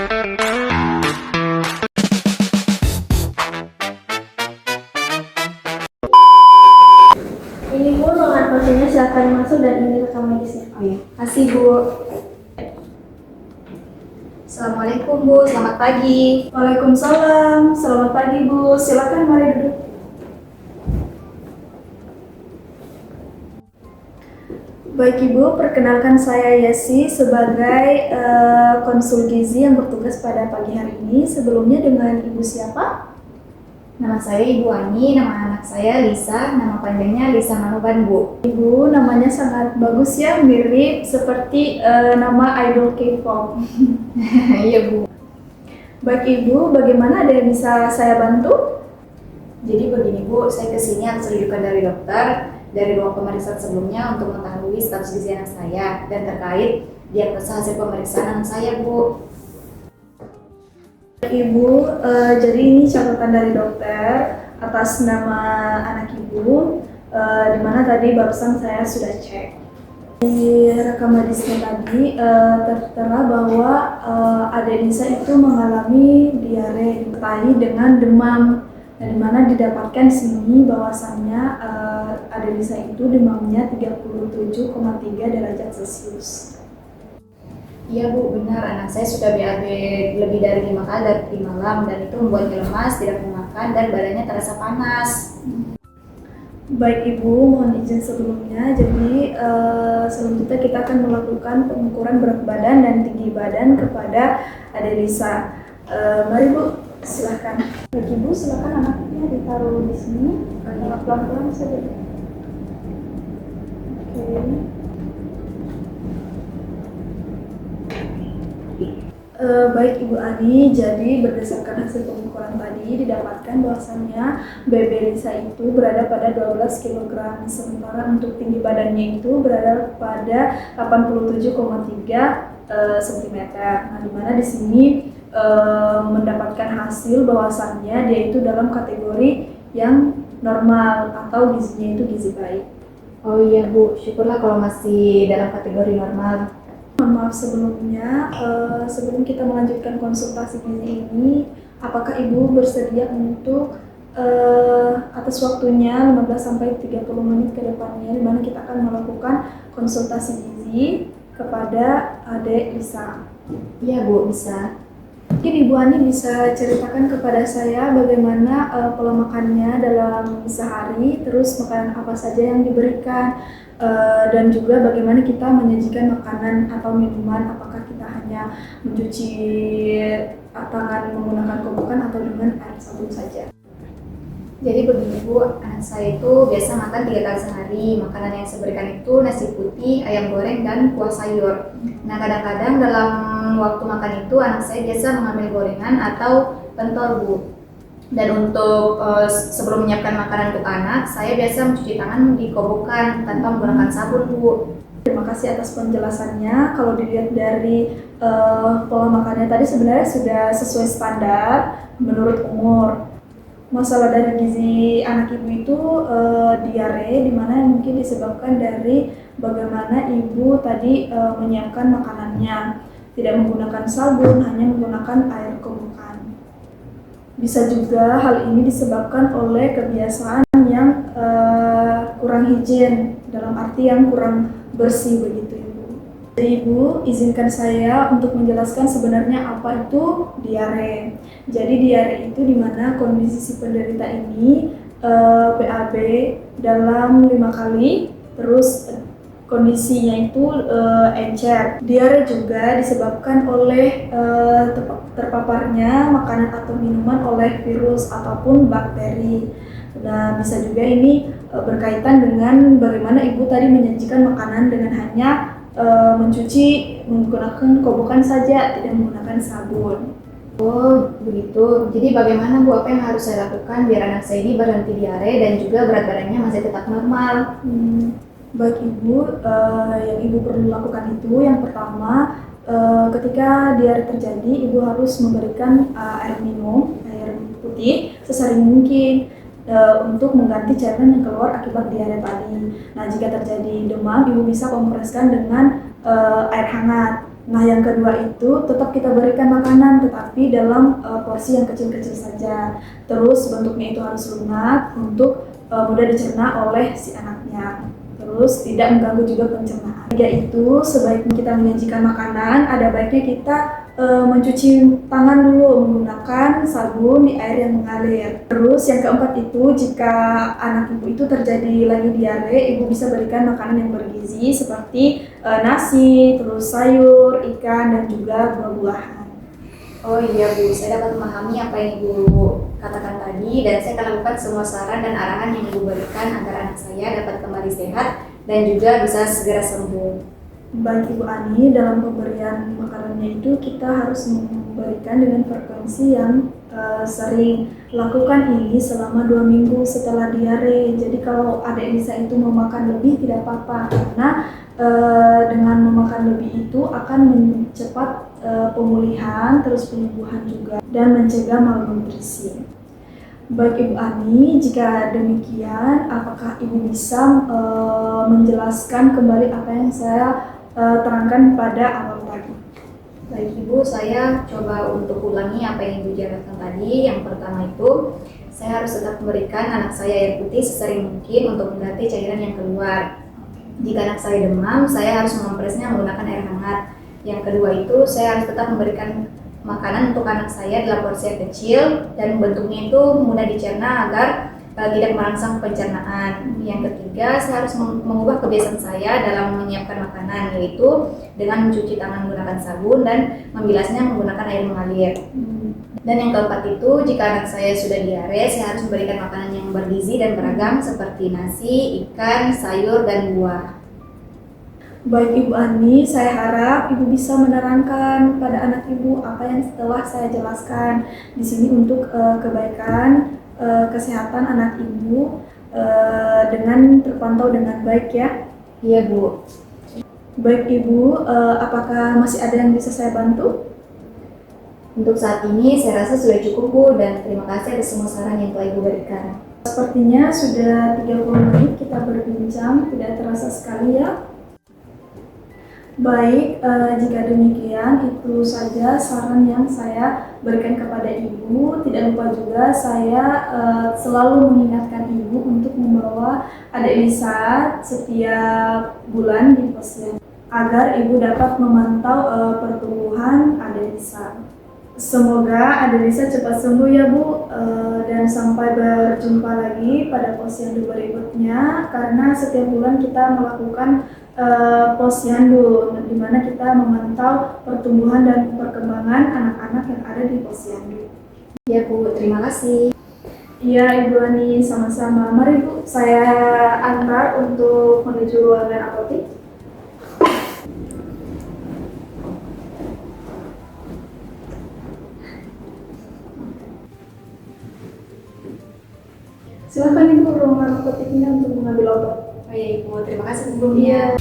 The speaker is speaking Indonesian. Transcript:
Ini Bu, ruangan pasiennya silakan masuk dan ini rekam medisnya. Oh iya, kasih Bu. Assalamualaikum Bu, selamat pagi. Waalaikumsalam, selamat pagi Bu, silakan mari duduk. Baik Ibu, perkenalkan saya Yesi sebagai konsul gizi yang bertugas pada pagi hari ini. Sebelumnya dengan Ibu siapa? Nama saya Ibu Ani, nama anak saya Lisa, nama panjangnya Lisa Manuban Bu. Ibu, namanya sangat bagus ya, mirip seperti nama idol K-pop. Iya Bu. Baik Ibu, bagaimana ada yang bisa saya bantu? Jadi begini Bu, saya kesini atas rujukan dari dokter dari ruang pemeriksaan sebelumnya untuk mengetahui status gizi anak saya dan terkait diagnosa hasil pemeriksaan anak saya Bu. Ibu, jadi ini catatan dari dokter atas nama anak Ibu, di mana tadi barusan saya sudah cek. Di rekam medisnya tadi tertera bahwa Adelisa itu mengalami diare diketahui dengan demam, dan di mana didapatkan sini bahwasannya Adelisa itu demamnya 37,3 derajat Celcius. Iya Bu, benar anak saya sudah BAB lebih dari 5 kali dari malam dan itu membuatnya lemas, tidak mau makan dan badannya terasa panas. Baik Ibu, mohon izin sebelumnya. Jadi selanjutnya kita akan melakukan pengukuran berat badan dan tinggi badan kepada Adelisa. Mari Bu, silahkan. Baik Ibu, silahkan anaknya ditaruh di sini. Pelan-pelan saja. Oke. Baik Ibu Ani, jadi berdasarkan hasil pengukuran tadi didapatkan bahwasannya BB Lisa itu berada pada 12 kg, sementara untuk tinggi badannya itu berada pada 87,3 cm. Nah, di mana di sini mendapatkan hasil bahwasannya dia itu dalam kategori yang normal atau gizinya itu gizi baik. Oh iya Bu, syukurlah kalau masih dalam kategori normal. Mohon maaf sebelumnya, sebelum kita melanjutkan konsultasi gizi ini, apakah Ibu bersedia untuk atas waktunya 15-30 menit ke depannya, di mana kita akan melakukan konsultasi gizi kepada Adek Lisa? Iya Bu, bisa. Mungkin Ibu Ani bisa ceritakan kepada saya bagaimana pola makannya dalam sehari, terus makanan apa saja yang diberikan, dan juga bagaimana kita menyajikan makanan atau minuman, apakah kita hanya mencuci tangan menggunakan kobokan atau dengan air sabun saja. Jadi begini Bu, anak saya itu biasa makan 3 kali sehari. Makanan yang saya berikan itu nasi putih, ayam goreng, dan kuah sayur. Nah kadang-kadang dalam waktu makan itu anak saya biasa mengambil gorengan atau pentol Bu. Dan untuk sebelum menyiapkan makanan untuk anak, saya biasa mencuci tangan di kobokan tanpa menggunakan sabun Bu. Terima kasih atas penjelasannya. Kalau dilihat dari pola makannya tadi sebenarnya sudah sesuai standar menurut umur. Masalah dari gizi anak Ibu itu diare, di mana mungkin disebabkan dari bagaimana Ibu tadi menyiapkan makanannya, tidak menggunakan sabun, hanya menggunakan air kobokan. Bisa juga hal ini disebabkan oleh kebiasaan yang kurang higien, dalam arti yang kurang bersih begitu Ibu. Jadi Ibu, izinkan saya untuk menjelaskan sebenarnya apa itu diare. Jadi diare itu dimana kondisi si penderita ini BAB dalam 5 kali, terus kondisinya itu encer. Diare juga disebabkan oleh terpaparnya makanan atau minuman oleh virus ataupun bakteri. Nah, bisa juga ini berkaitan dengan bagaimana Ibu tadi menyajikan makanan dengan hanya mencuci menggunakan kobokan saja, tidak menggunakan sabun. Oh begitu, jadi bagaimana Bu, apa yang harus saya lakukan biar anak saya ini berhenti diare dan juga berat badannya masih tetap normal? Baik Ibu, yang Ibu perlu lakukan itu yang pertama, ketika diare terjadi, Ibu harus memberikan air minum, air putih sesering mungkin untuk mengganti cairan yang keluar akibat diare tadi. Nah, jika terjadi demam, Ibu bisa kompreskan dengan air hangat. Nah, yang kedua itu tetap kita berikan makanan, tetapi dalam porsi yang kecil-kecil saja. Terus bentuknya itu harus lunak untuk mudah dicerna oleh si anaknya. Terus tidak mengganggu juga pencernaan. Tiga itu sebaiknya kita menyajikan makanan, ada baiknya kita mencuci tangan dulu menggunakan sabun di air yang mengalir. Terus yang keempat itu jika anak ibu itu terjadi lagi diare, ibu bisa berikan makanan yang bergizi seperti nasi, terus sayur, ikan, dan juga buah-buahan. Oh iya Bu, saya dapat memahami apa yang Ibu katakan tadi dan saya akan lakukan semua saran dan arahan yang Ibu berikan agar anak saya dapat kembali sehat dan juga bisa segera sembuh. Baik Ibu Ani, dalam pemberian makanannya itu kita harus memberikan dengan frekuensi yang sering. Lakukan ini selama 2 minggu setelah diare. Jadi kalau adik Lisa itu mau makan lebih tidak apa-apa, karena dengan memakan lebih itu akan mencepat pemulihan, terus penyembuhan juga, dan mencegah malnutrisi. Baik Ibu Ani, jika demikian, apakah Ibu bisa menjelaskan kembali apa yang saya terangkan pada awal tadi? Baik Ibu, saya coba untuk ulangi apa yang Ibu jelaskan tadi. Yang pertama itu, saya harus tetap memberikan anak saya air putih sesering mungkin untuk mengganti cairan yang keluar. Jika anak saya demam, saya harus mengompresnya menggunakan air hangat. Yang kedua itu, saya harus tetap memberikan makanan untuk anak saya dalam porsi yang kecil dan bentuknya itu mudah dicerna agar tidak merangsang pencernaan. Yang ketiga, saya harus mengubah kebiasaan saya dalam menyiapkan makanan, yaitu dengan mencuci tangan menggunakan sabun dan membilasnya menggunakan air mengalir. Dan yang keempat itu, jika anak saya sudah diare, saya harus memberikan makanan yang bergizi dan beragam seperti nasi, ikan, sayur, dan buah. Baik Ibu Ani, saya harap Ibu bisa menerangkan pada anak Ibu apa yang telah saya jelaskan di sini untuk kebaikan kesehatan anak Ibu dengan terpantau dengan baik ya. Iya Bu. Baik Ibu, apakah masih ada yang bisa saya bantu? Untuk saat ini saya rasa sudah cukup Bu, dan terima kasih atas semua saran yang telah Ibu berikan. Sepertinya sudah 30 menit kita berbincang, tidak terasa sekali ya. Baik, jika demikian itu saja saran yang saya berikan kepada Ibu. Tidak lupa juga saya selalu mengingatkan Ibu untuk membawa adik Lisa setiap bulan di posyandu agar Ibu dapat memantau pertumbuhan adik Lisa. Semoga adik Lisa cepat sembuh ya Bu, dan sampai berjumpa lagi pada posyandu berikutnya, karena setiap bulan kita melakukan posyandu, di mana kita memantau pertumbuhan dan perkembangan anak-anak yang ada di posyandu. Ya Bu, terima kasih. Iya Ibu Ani, sama-sama. Mari Bu, saya antar untuk menuju ruangan apotik. Silakan Ibu, ruangan apoteknya untuk mengambil obat. Oh iya Ibu, terima kasih sebelumnya.